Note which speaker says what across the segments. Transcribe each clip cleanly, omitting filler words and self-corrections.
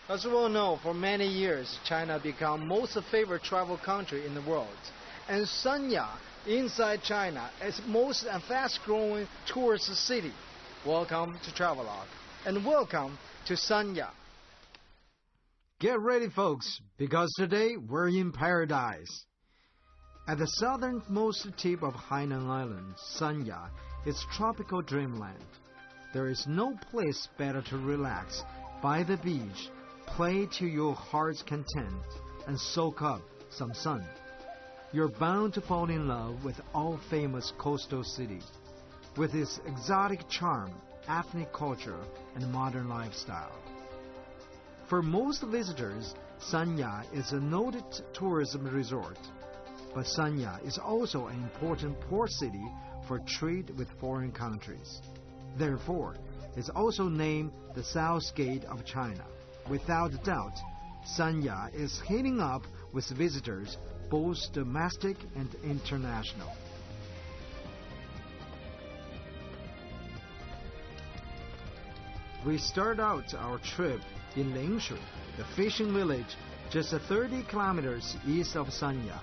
Speaker 1: As we all know, for many years, China became most favorite travel country in the world. And Sanya, inside China, is most and fast-growing tourist city. Welcome to Travelogue, and welcome to Sanya. Get ready, folks, because today we're in paradise. At the southernmost tip of Hainan Island, Sanya, is tropical dreamland. There is no place better to relax by the beach, play to your heart's content, and soak up some sun. You're bound to fall in love with all famous coastal cities, with its exotic charm, ethnic culture, and modern lifestyle. For most visitors, Sanya is a noted tourism resort, but Sanya is also an important port city for trade with foreign countries. Therefore, it's also named the South Gate of China. Without doubt, Sanya is heating up with visitors, both domestic and international. We start out our trip in Lingshui, the fishing village just 30 kilometers east of Sanya.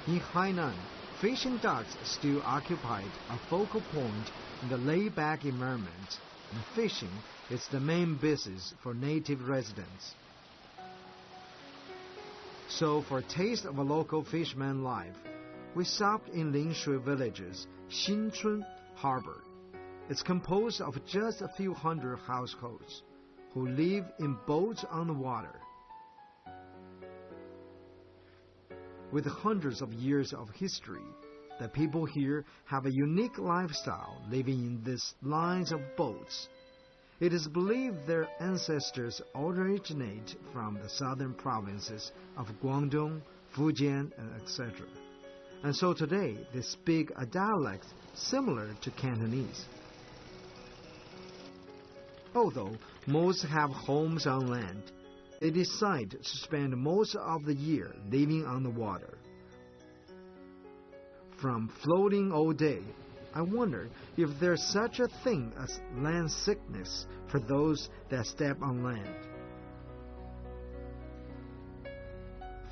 Speaker 1: In Hainan, fishing docks still occupied a focal point in the laid-back environment, and fishing is the main business for native residents. So, for a taste of a local fisherman life, we stopped in Lingshui village's Xinchun Harbor. It's composed of just a few hundred households who live in boats on the water. With hundreds of years of history, the people here have a unique lifestyle living in these lines of boats. It is believed their ancestors originate from the southern provinces of Guangdong, Fujian, and etc. And so today they speak a dialect similar to Cantonese. Although most have homes on land, they decide to spend most of the year living on the water. From floating all day, I wonder if there's such a thing as land sickness for those that step on land.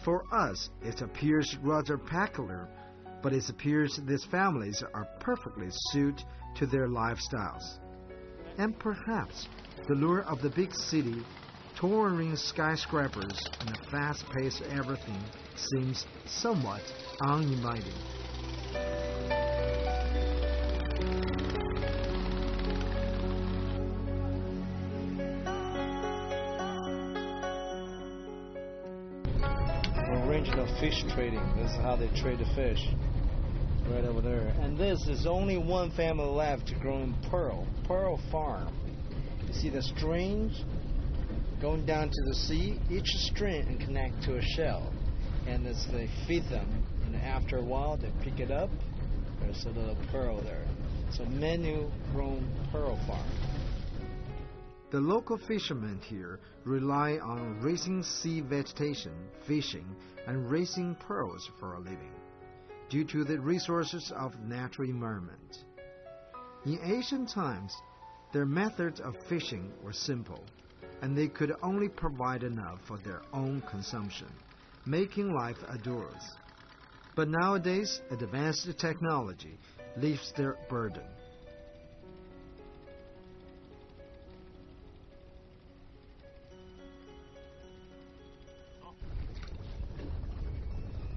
Speaker 1: For us, it appears rather peculiar, but it appears these families are perfectly suited to their lifestyles. And perhaps the lure of the big city, towering skyscrapers, and a fast-paced everything seems somewhat uninviting. Original fish trading. This is how they trade the fish. Right over there. And this is only one family left growing pearl farm. You see the strings going down to the sea, each string and connect to a shell, and as they feed them, and after a while they pick it up. There's a little pearl there. So menu-grown pearl farm. The local fishermen here rely on raising sea vegetation, fishing, and raising pearls for a living, due to the resources of the natural environment. In ancient times, their methods of fishing were simple, and they could only provide enough for their own consumption, making life arduous. But nowadays, advanced technology lifts their burden.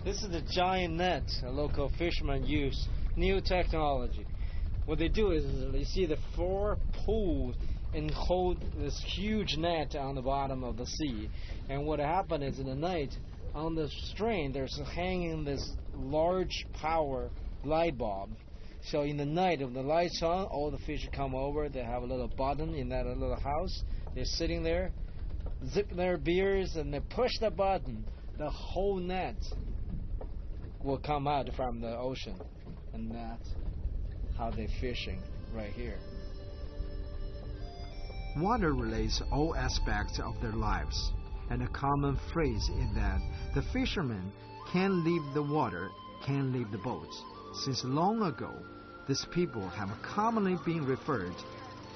Speaker 1: This is the giant net a local fishermen use, new technology. What they do is they see the 4 pools and hold this huge net on the bottom of the sea. And what happened is in the night, on the string, there's hanging this large power light bulb. So in the night, when the light's on, all the fish come over. They have a little button in that little house. They're sitting there, zip their beers, and they push the button. the whole net will come out from the ocean, and that's how they're fishing right here. Water relates all aspects of their lives, and a common phrase is that the fishermen can't leave the water, can't leave the boats. Since long ago, these people have commonly been referred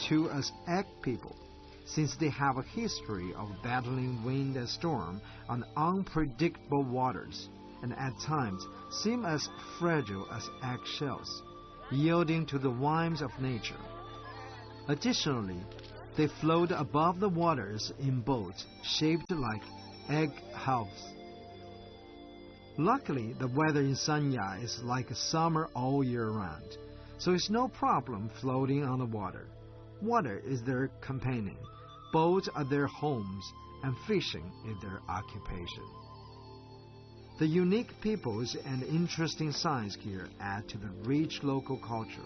Speaker 1: to as egg people, since they have a history of battling wind and storm on unpredictable waters, and at times seem as fragile as eggshells, yielding to the whims of nature. Additionally, they float above the waters in boats shaped like egg halves. Luckily, the weather in Sanya is like summer all year round, so it's no problem floating on the water. Water is their companion, boats are their homes, and fishing is their occupation. The unique peoples and interesting signs here add to the rich local culture,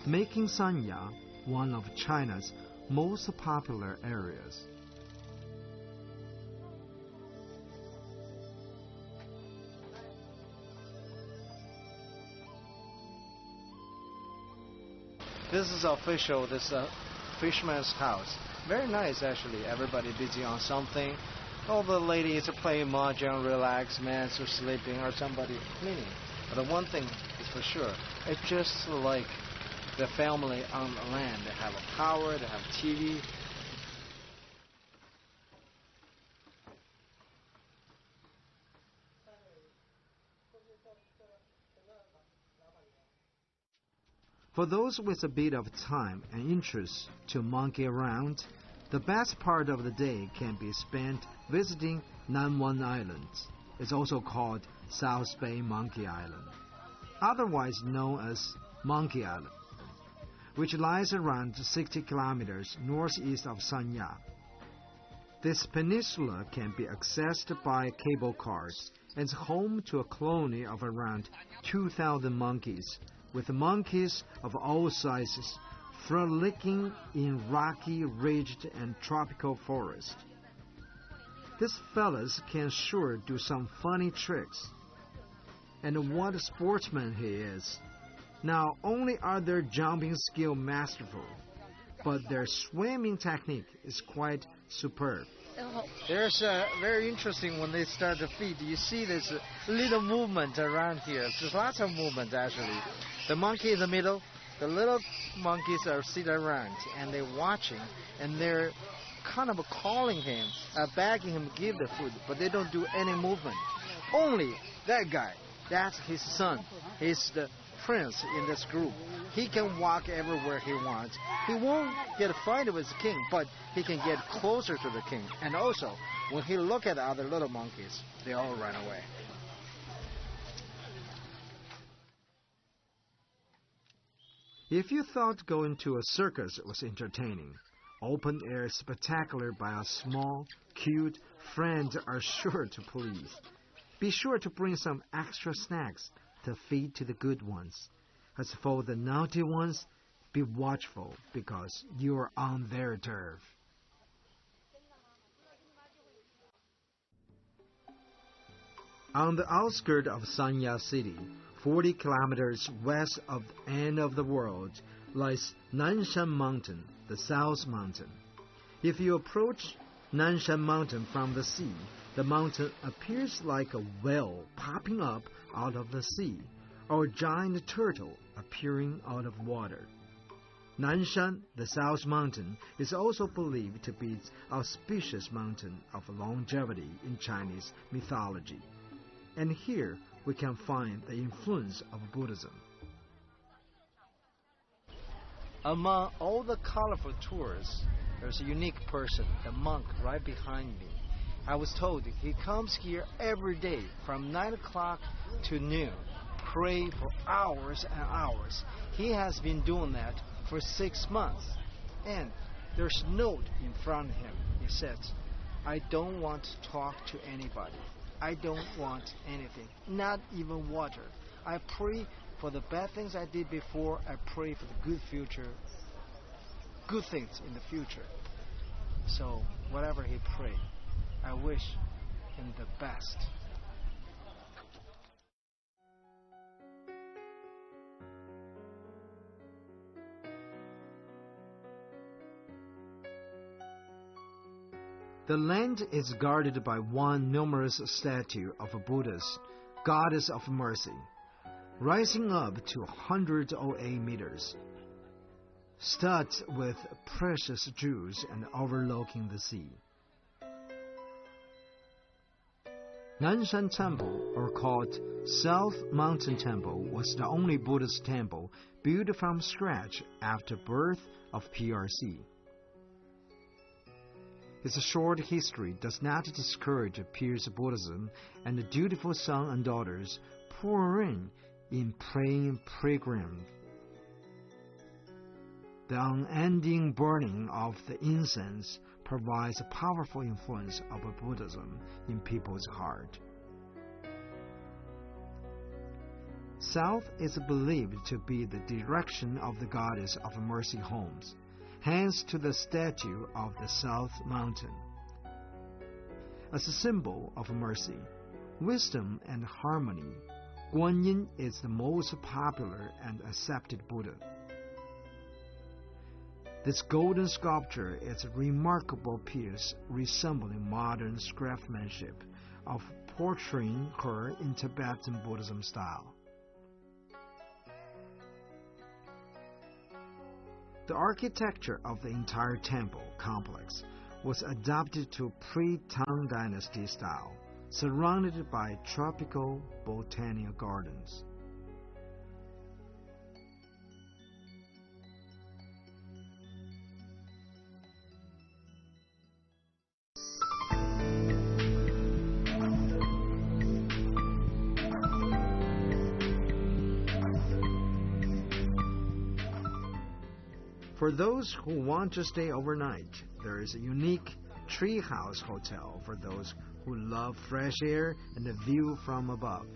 Speaker 1: making Sanya one of China's most popular areas. This is official, this fisherman's house. Very nice actually, everybody busy on something. All the ladies are playing mahjong, relax, men are sleeping, or somebody cleaning. But the one thing is for sure, it's just like the family on the land. They have a power, they have TV. For those with a bit of time and interest to monkey around, the best part of the day can be spent visiting Nanwan Island. It's also called South Bay Monkey Island, otherwise known as Monkey Island, which lies around 60 kilometers northeast of Sanya. This peninsula can be accessed by cable cars and is home to a colony of around 2,000 monkeys, with monkeys of all sizes frolicking in rocky, ridged, and tropical forest. These fellas can sure do some funny tricks. And what a sportsman he is. Not only are their jumping skill masterful, but their swimming technique is quite superb. There's very interesting when they start to feed. You see this little movement around here. There's lots of movement actually. The monkey in the middle, the little monkeys are sitting around and they're watching and they're kind of calling him, begging him to give the food, but they don't do any movement. Only that guy, that's his son. He's the prince in this group. He can walk everywhere he wants. He won't get a fight with the king, but he can get closer to the king. And also, when he look at the other little monkeys, they all run away. If you thought going to a circus was entertaining, open-air spectacular by a small, cute friend are sure to please. Be sure to bring some extra snacks to feed to the good ones. As for the naughty ones, be watchful because you are on their turf. On the outskirts of Sanya City, 40 kilometers west of the end of the world, lies Nanshan Mountain, the South Mountain. If you approach Nanshan Mountain from the sea, the mountain appears like a whale popping up out of the sea, or a giant turtle appearing out of water. Nanshan, the South Mountain, is also believed to be the auspicious mountain of longevity in Chinese mythology. And here we can find the influence of Buddhism. Among all the colorful tourists, there's a unique person, the monk right behind me. I was told he comes here every day from 9 o'clock to noon, pray for hours and hours. He has been doing that for 6 months. And there's a note in front of him. He says, I don't want to talk to anybody. I don't want anything, not even water. I pray for the bad things I did before. I pray for the good future, good things in the future. So whatever he prayed, I wish him the best. The land is guarded by one numerous statue of a Buddhist, goddess of mercy, rising up to 108 meters, studded with precious jewels and overlooking the sea. Nanshan Temple, or called South Mountain Temple, was the only Buddhist temple built from scratch after birth of PRC. Its short history does not discourage pure Buddhism, and the dutiful sons and daughters pour in praying pilgrims. The unending burning of the incense provides a powerful influence of Buddhism in people's heart. South is believed to be the direction of the goddess of mercy homes, hence to the statue of the South Mountain. As a symbol of mercy, wisdom, and harmony, Guanyin is the most popular and accepted Buddha. This golden sculpture is a remarkable piece resembling modern craftsmanship of portraying her in Tibetan Buddhism style. The architecture of the entire temple complex was adapted to pre-Tang Dynasty style, surrounded by tropical botanical gardens. For those who want to stay overnight, there is a unique treehouse hotel for those who love fresh air and the view from above.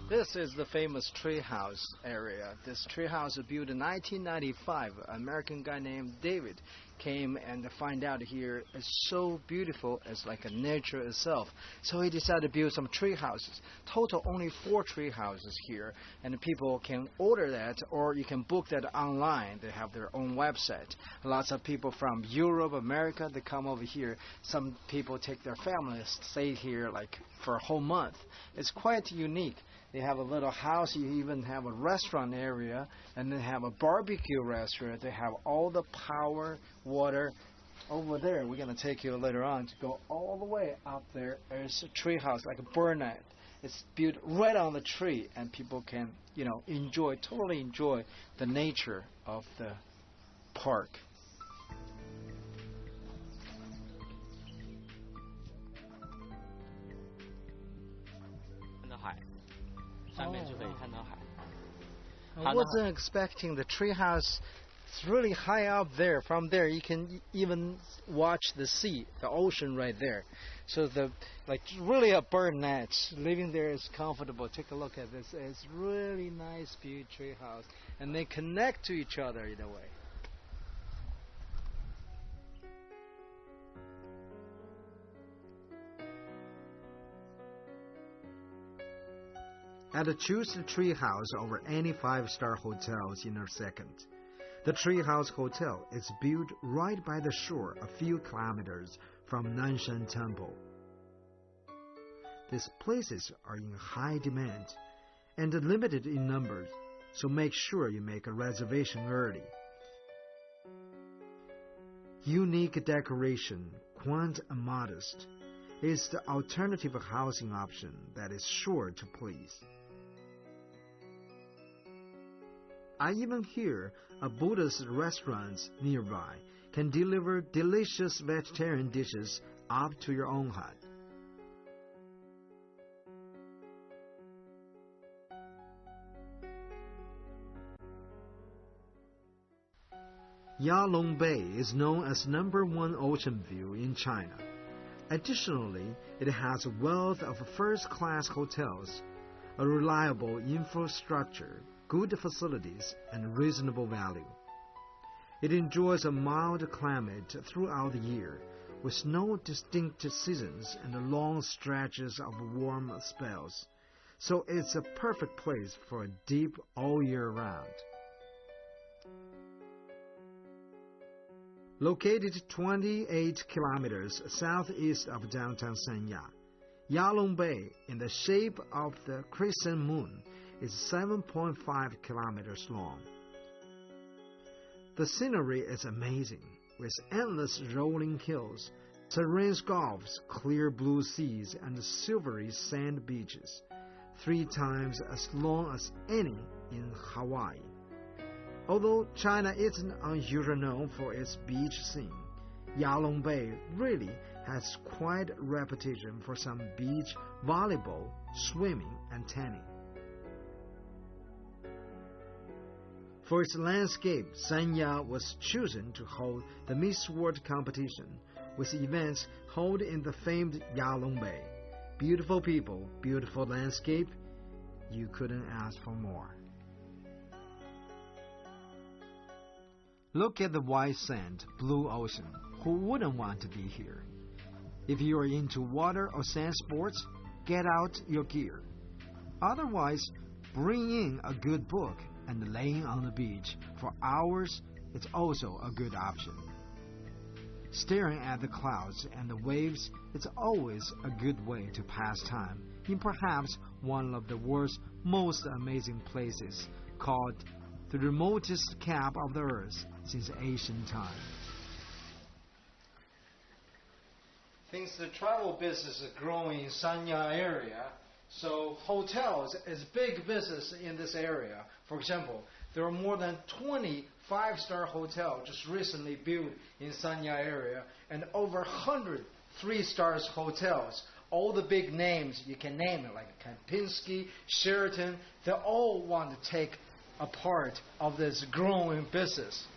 Speaker 1: This is the famous treehouse area. This treehouse was built in 1995. An American guy named David came and find out here it's so beautiful, it's like a nature itself. So he decided to build some tree houses. Total only 4 tree houses here, and people can order that, or you can book that online. They have their own website. Lots of people from Europe, America, they come over here. Some people take their families, stay here like for a whole month. It's quite unique. They have a little house. You even have a restaurant area, and they have a barbecue restaurant. They have all the power, water. Over there, we're going to take you later on to go all the way up there. There's a tree house, like a burnet. It's built right on the tree, and people can, totally enjoy the nature of the park. I wasn't expecting the treehouse. It's really high up there. From there, you can even watch the sea, the ocean right there. So really a bird nest. Living there is comfortable. Take a look at this. It's really nice, beautiful treehouse, and they connect to each other in a way. I'd choose the treehouse over any 5-star hotels in a second. The treehouse hotel is built right by the shore, a few kilometers from Nanshan Temple. These places are in high demand and limited in numbers, so make sure you make a reservation early. Unique decoration, quaint and modest, is the alternative housing option that is sure to please. I even hear a Buddhist restaurant nearby can deliver delicious vegetarian dishes up to your own hut. Yalong Bay is known as #1 ocean view in China. Additionally, it has a wealth of first-class hotels, a reliable infrastructure, good facilities, and reasonable value. It enjoys a mild climate throughout the year, with no distinct seasons and long stretches of warm spells. so it's a perfect place for a dip all year round. Located 28 kilometers southeast of downtown Sanya, Yalong Bay, in the shape of the crescent moon, is 7.5 kilometers long. The scenery is amazing, with endless rolling hills, serene gulfs, clear blue seas, and silvery sand beaches, 3 times as long as any in Hawaii. Although China isn't unusually known for its beach scene, Yalong Bay really has quite a reputation for some beach volleyball, swimming, and tanning. For its landscape, Sanya was chosen to hold the Miss World competition, with events held in the famed Yalong Bay. Beautiful people, beautiful landscape. You couldn't ask for more. Look at the white sand, blue ocean. Who wouldn't want to be here? If you are into water or sand sports, get out your gear. Otherwise, bring in a good book, and laying on the beach for hours is also a good option. Staring at the clouds and the waves is always a good way to pass time in perhaps one of the world's most amazing places, called the remotest cap of the earth since ancient time. Since the travel business is growing in Sanya area, so hotels is big business in this area. For example, there are more than 20 5-star hotels just recently built in Sanya area, and over 100 3-star hotels. All the big names you can name it, like Kempinski, Sheraton, they all want to take a part of this growing business.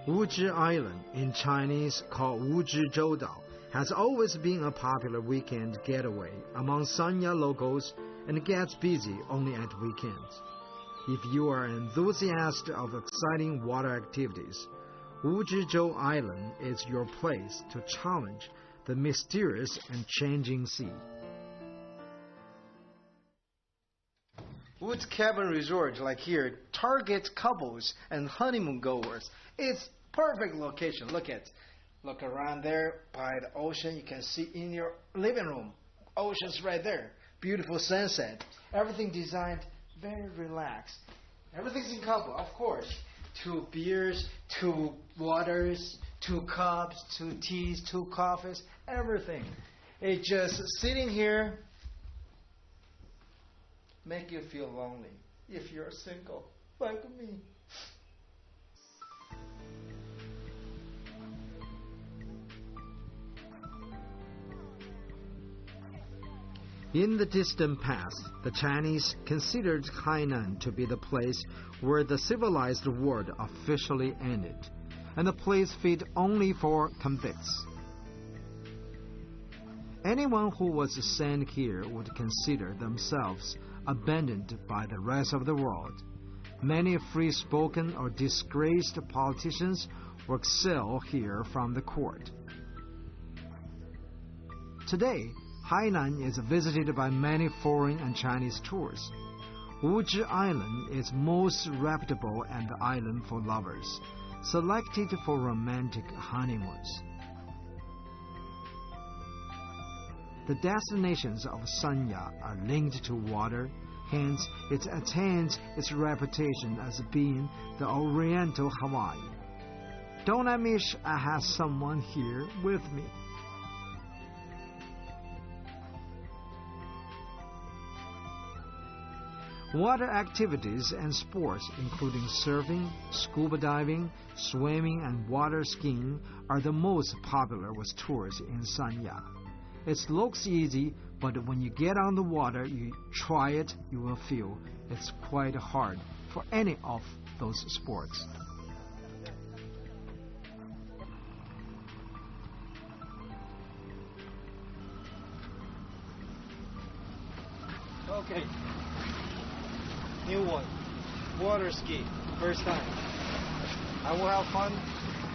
Speaker 1: Wuzhi Island, in Chinese called Wuzhi Zhoudao, has always been a popular weekend getaway among Sanya locals and gets busy only at weekends. If you are an enthusiast of exciting water activities, Wuzhizhou Island is your place to challenge the mysterious and changing sea. Woods Cabin Resort, like here, targets couples and honeymoon goers. It's perfect location. Look around there by the ocean. You can see in your living room. Ocean's right there. Beautiful sunset. Everything designed very relaxed. Everything's in couple, of course. 2 beers, 2 waters, 2 cups, 2 teas, 2 coffees, everything. It's just sitting here, make you feel lonely if you're single, like me. In the distant past, the Chinese considered Hainan to be the place where the civilized world officially ended, and a place fit only for convicts. Anyone who was sent here would consider themselves abandoned by the rest of the world. Many free-spoken or disgraced politicians were exiled here from the court. Today, Hainan is visited by many foreign and Chinese tourists. Wuzhi Island is most reputable and the island for lovers, selected for romantic honeymoons. The destinations of Sanya are linked to water, hence it attains its reputation as being the Oriental Hawaii. Don't I wish I had someone here with me? Water activities and sports, including surfing, scuba diving, swimming, and water skiing, are the most popular with tourists in Sanya. It looks easy, but when you get on the water, you try it, you will feel it's quite hard for any of those sports. Okay. new one. Water ski. First time. I will have fun.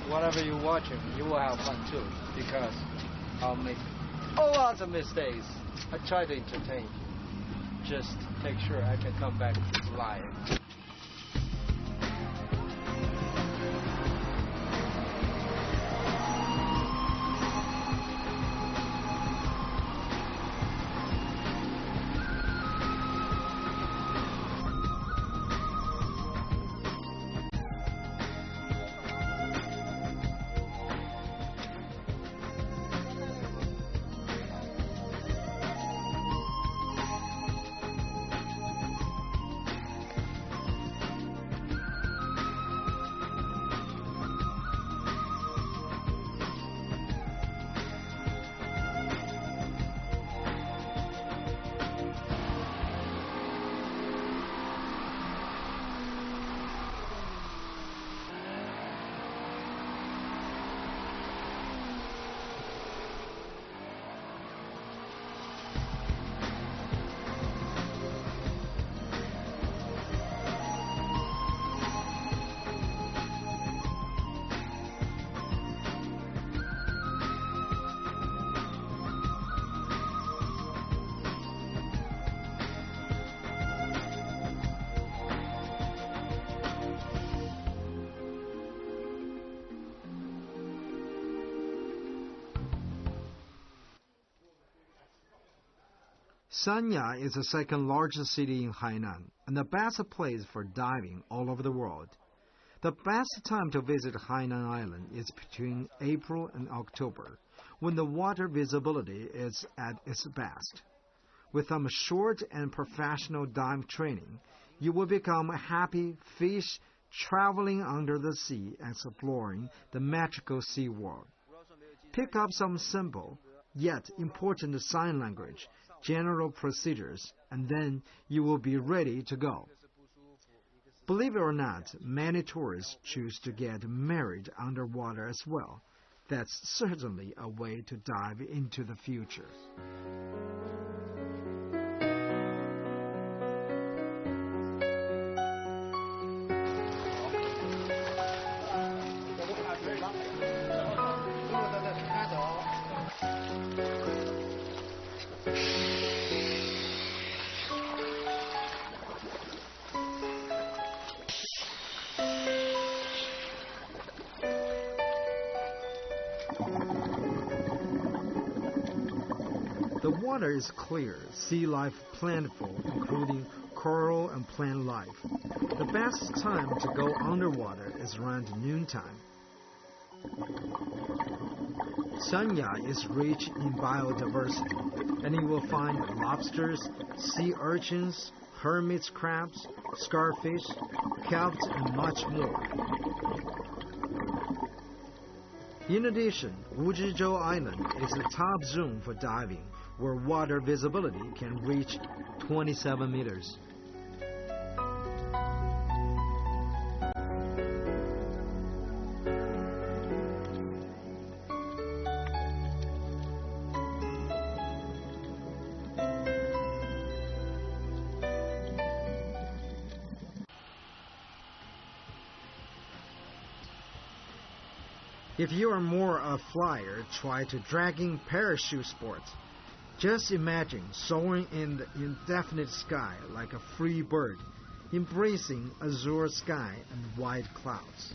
Speaker 1: Whatever you're watching, you will have fun too. Because I'll make a lot of mistakes. I try to entertain you. Just make sure I can come back live. Sanya is the second largest city in Hainan and the best place for diving all over the world. The best time to visit Hainan Island is between April and October, when the water visibility is at its best. With some short and professional dive training, you will become a happy fish traveling under the sea, exploring the magical sea world. Pick up some simple, yet important sign language, general procedures, and then you will be ready to go. Believe it or not, many tourists choose to get married underwater as well. That's certainly a way to dive into the future. The water is clear, sea life plentiful, including coral and plant life. The best time to go underwater is around noontime. Sanya is rich in biodiversity, and you will find lobsters, sea urchins, hermit crabs, starfish, kelps, and much more. In addition, Wuzhizhou Island is the top zone for diving, where water visibility can reach 27 meters. If you are more a flyer, try to dragging parachute sports. Just imagine soaring in the indefinite sky like a free bird, embracing azure sky and white clouds.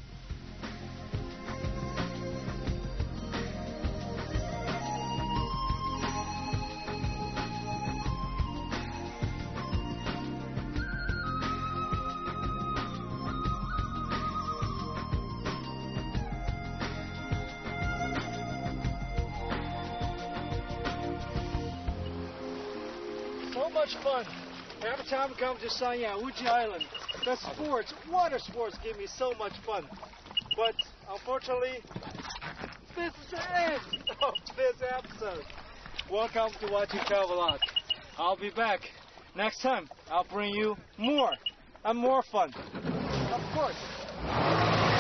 Speaker 1: So much fun. Every time I come to Sanya, Wuji Island, the sports, water sports give me so much fun. But unfortunately, this is the end of this episode. Welcome to watching TRAVELOGUE. I'll be back next time. I'll bring you more and more fun. Of course.